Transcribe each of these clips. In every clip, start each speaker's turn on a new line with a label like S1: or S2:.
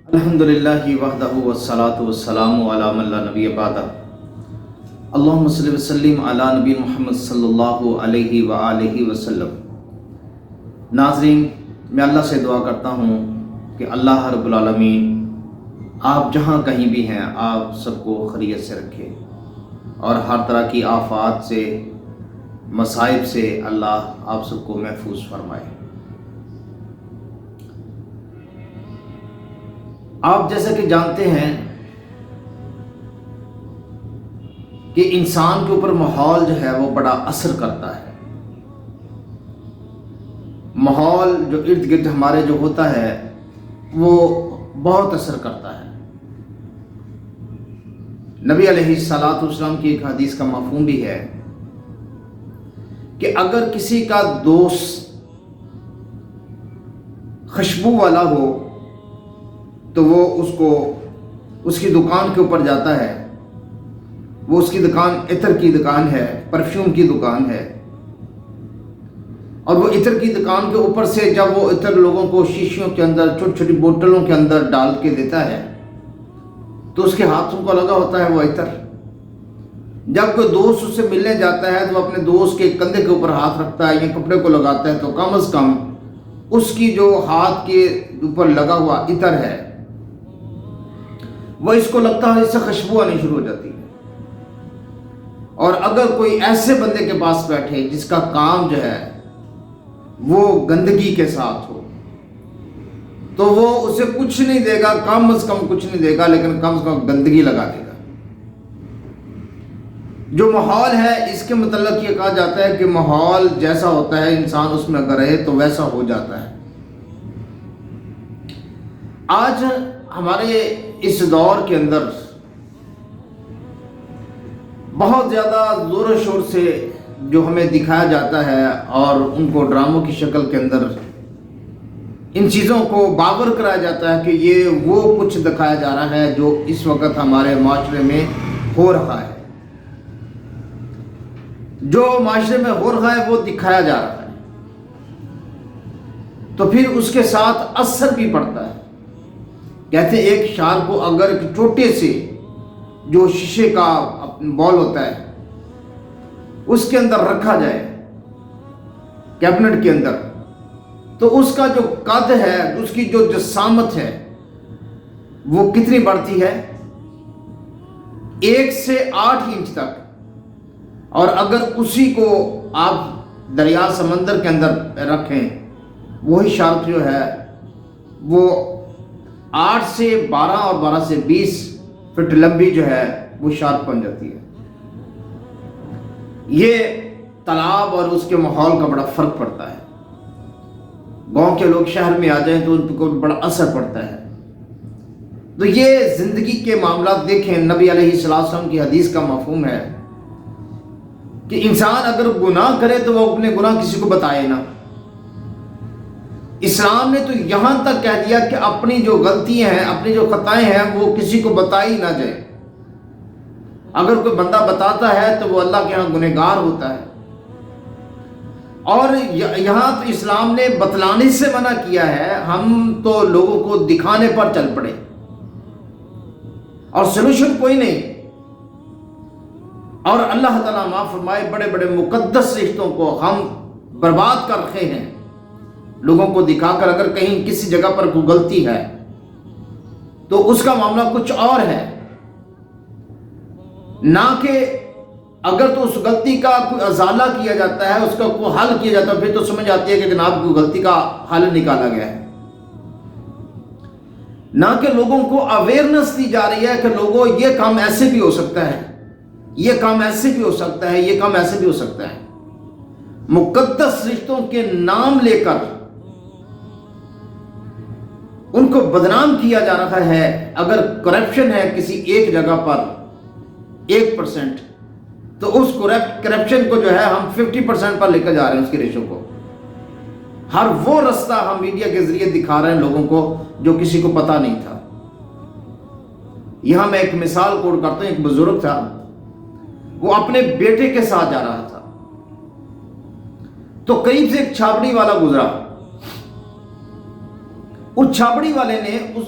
S1: الحمدللہ وحدہ والصلاة والسلام علی من لا نبی بعدہ اللہم صلی وسلم علی نبی محمد صلی اللہ علیہ وآلہ وسلم۔ ناظرین، میں اللہ سے دعا کرتا ہوں کہ اللہ رب العالمین آپ جہاں کہیں بھی ہیں آپ سب کو خیریت سے رکھے اور ہر طرح کی آفات سے مصائب سے اللہ آپ سب کو محفوظ فرمائے۔ آپ جیسا کہ جانتے ہیں کہ انسان کے اوپر ماحول جو ہے وہ بڑا اثر کرتا ہے۔ ماحول جو ارد گرد ہمارے جو ہوتا ہے وہ بہت اثر کرتا ہے۔ نبی علیہ الصلاۃ والسلام کی ایک حدیث کا مفہوم بھی ہے کہ اگر کسی کا دوست خوشبو والا ہو تو وہ اس کی دکان کے اوپر جاتا ہے، وہ اس کی دکان عطر کی دکان ہے، پرفیوم کی دکان ہے، اور وہ عطر کی دکان کے اوپر سے جب وہ عطر لوگوں کو شیشیوں کے اندر چھوٹی چھوٹی بوتلوں کے اندر ڈال کے دیتا ہے تو اس کے ہاتھوں کو لگا ہوتا ہے وہ عطر۔ جب کوئی دوست اس سے ملنے جاتا ہے تو وہ اپنے دوست کے کندھے کے اوپر ہاتھ رکھتا ہے یا کپڑے کو لگاتا ہے تو کم از کم اس کی جو ہاتھ کے اوپر لگا ہوا عطر ہے وہ اس کو لگتا ہے اس سے خوشبو آنی شروع ہو جاتی ہے۔ اور اگر کوئی ایسے بندے کے پاس بیٹھے جس کا کام جو ہے وہ گندگی کے ساتھ ہو تو وہ اسے کچھ نہیں دے گا، کم از کم کچھ نہیں دے گا، لیکن کم از کم گندگی لگا دے گا۔ جو ماحول ہے اس کے متعلق یہ کہا جاتا ہے کہ ماحول جیسا ہوتا ہے انسان اس میں اگر رہے تو ویسا ہو جاتا ہے۔ آج ہمارے اس دور کے اندر بہت زیادہ زور و شور سے جو ہمیں دکھایا جاتا ہے اور ان کو ڈراموں کی شکل کے اندر ان چیزوں کو باور کرایا جاتا ہے کہ یہ وہ کچھ دکھایا جا رہا ہے جو اس وقت ہمارے معاشرے میں ہو رہا ہے۔ جو معاشرے میں ہو رہا ہے وہ دکھایا جا رہا ہے تو پھر اس کے ساتھ اثر بھی پڑتا ہے۔ کہتے ہیں ایک شال کو اگر ایک چھوٹے سے جو شیشے کا بال ہوتا ہے اس کے اندر رکھا جائے کیبنٹ کے اندر تو اس کا جو قد ہے، اس کی جو جسامت ہے وہ کتنی بڑھتی ہے؟ 1 سے 8 انچ تک۔ اور اگر اسی کو آپ دریا سمندر کے اندر رکھیں وہی شارک جو ہے وہ 8 سے 12 اور 12 سے 20 فٹ لمبی جو ہے وہ شارک بن جاتی ہے۔ یہ تالاب اور اس کے ماحول کا بڑا فرق پڑتا ہے۔ گاؤں کے لوگ شہر میں آ جائیں تو ان کو بڑا اثر پڑتا ہے۔ تو یہ زندگی کے معاملات دیکھیں، نبی علیہ السلام کی حدیث کا مفہوم ہے کہ انسان اگر گناہ کرے تو وہ اپنے گناہ کسی کو بتائے نہ۔ اسلام نے تو یہاں تک کہہ دیا کہ اپنی جو غلطیاں ہیں، اپنی جو خطائیں ہیں وہ کسی کو بتائی نہ جائے۔ اگر کوئی بندہ بتاتا ہے تو وہ اللہ کے ہاں گنہگار ہوتا ہے۔ اور یہاں تو اسلام نے بتلانے سے منع کیا ہے، ہم تو لوگوں کو دکھانے پر چل پڑے اور سلوشن کوئی نہیں۔ اور اللہ تعالیٰ معاف فرمائے بڑے بڑے مقدس رشتوں کو ہم برباد کر رکھے ہیں لوگوں کو دکھا کر۔ اگر کہیں کسی جگہ پر کوئی غلطی ہے تو اس کا معاملہ کچھ اور ہے، نہ کہ اگر تو اس غلطی کا کوئی ازالہ کیا جاتا ہے، اس کا کوئی حل کیا جاتا ہے، پھر تو سمجھ آتی ہے کہ جناب کوئی غلطی کا حل نکالا گیا ہے۔ نہ کہ لوگوں کو اویئرنس دی جا رہی ہے کہ لوگوں یہ کام ایسے بھی ہو سکتا ہے، یہ کام ایسے بھی ہو سکتا ہے، یہ کام ایسے بھی ہو سکتا ہے۔ مقدس رشتوں کے نام لے کر ان کو بدنام کیا جا رہا ہے۔ اگر کرپشن ہے کسی ایک جگہ پر 1% تو اس کرپشن کو جو ہے ہم 50% پر لے کر جا رہے ہیں، اس کی ریشو کو۔ ہر وہ رستہ ہم میڈیا کے ذریعے دکھا رہے ہیں لوگوں کو جو کسی کو پتا نہیں تھا۔ یہاں میں ایک مثال کوٹ کرتا ہوں۔ ایک بزرگ تھا، وہ اپنے بیٹے کے ساتھ جا رہا تھا تو قریب سے ایک چھاپڑی والا گزرا۔ اس چھاپڑی والے نے اس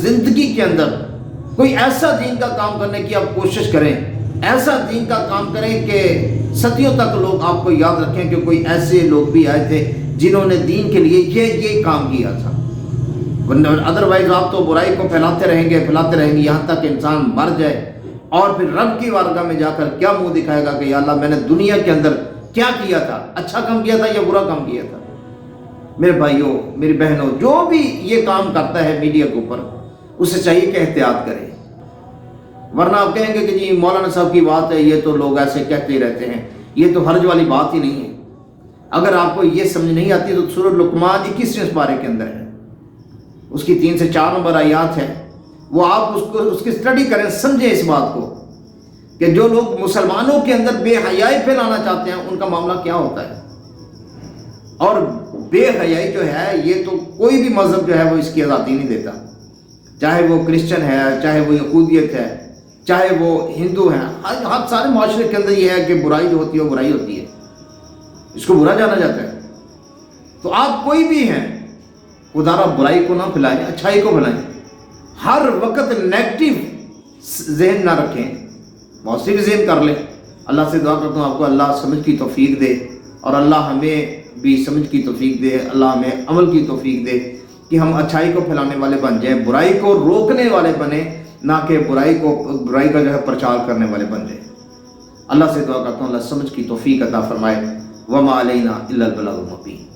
S1: زندگی کے اندر کوئی ایسا دین کا کام کرنے کی آپ کوشش کریں، ایسا دین کا کام کریں کہ صدیوں تک لوگ آپ کو یاد رکھیں کہ کوئی ایسے لوگ بھی آئے تھے جنہوں نے دین کے لیے یہ کام کیا تھا۔ ادروائز آپ تو برائی کو پھیلاتے رہیں گے یہاں تک انسان مر جائے، اور پھر رب کی بارگاہ میں جا کر کیا منہ دکھائے گا کہ یا اللہ میں نے دنیا کے اندر کیا کیا تھا، اچھا کام کیا تھا یا برا کام کیا تھا۔ میرے بھائیوں، میری بہنوں، جو بھی یہ کام کرتا ہے میڈیا کے اوپر، اسے چاہیے کہ احتیاط کرے، ورنہ آپ کہیں گے کہ جی مولانا صاحب کی بات ہے، یہ تو لوگ ایسے کہتے ہی رہتے ہیں، یہ تو حرج والی بات ہی نہیں ہے۔ اگر آپ کو یہ سمجھ نہیں آتی تو سورۃ لقمان 21ویں پارے کے اندر ہے، اس کی 3 سے 4 نمبر آیات ہے، وہ آپ اس کی اسٹڈی کریں، سمجھیں اس بات کو کہ جو لوگ مسلمانوں کے اندر بے حیائی پھیلانا چاہتے ہیں ان کا معاملہ کیا ہوتا ہے۔ اور بے حیائی جو ہے، یہ تو کوئی بھی مذہب جو ہے وہ اس کی آزادی نہیں دیتا، چاہے وہ کرسچن ہے، چاہے وہ یہودیت ہے، چاہے وہ ہندو ہیں، ہر سارے معاشرے کے اندر یہ ہے کہ برائی جو ہوتی ہے وہ برائی ہوتی ہے، اس کو برا جانا جاتا ہے۔ تو آپ کوئی بھی ہیں، خدا را برائی کو نہ پھیلائیں، اچھائی کو پھیلائیں، ہر وقت نیگیٹو ذہن نہ رکھیں، پازیٹیو ذہن کر لیں۔ اللہ سے دعا کرتا ہوں آپ کو اللہ سمجھ کی توفیق دے، اور اللہ ہمیں بھی سمجھ کی توفیق دے، اللہ ہمیں عمل کی توفیق دے کہ ہم اچھائی کو پھیلانے والے بن جائیں، برائی کو روکنے والے بنیں، نہ کہ برائی کا جو ہے پرچار کرنے والے بن جائیں۔ اللہ سے دعا کرتا ہوں اللہ سمجھ کی توفیق عطا فرمائے۔ وما علینا الا البلاغ المبین۔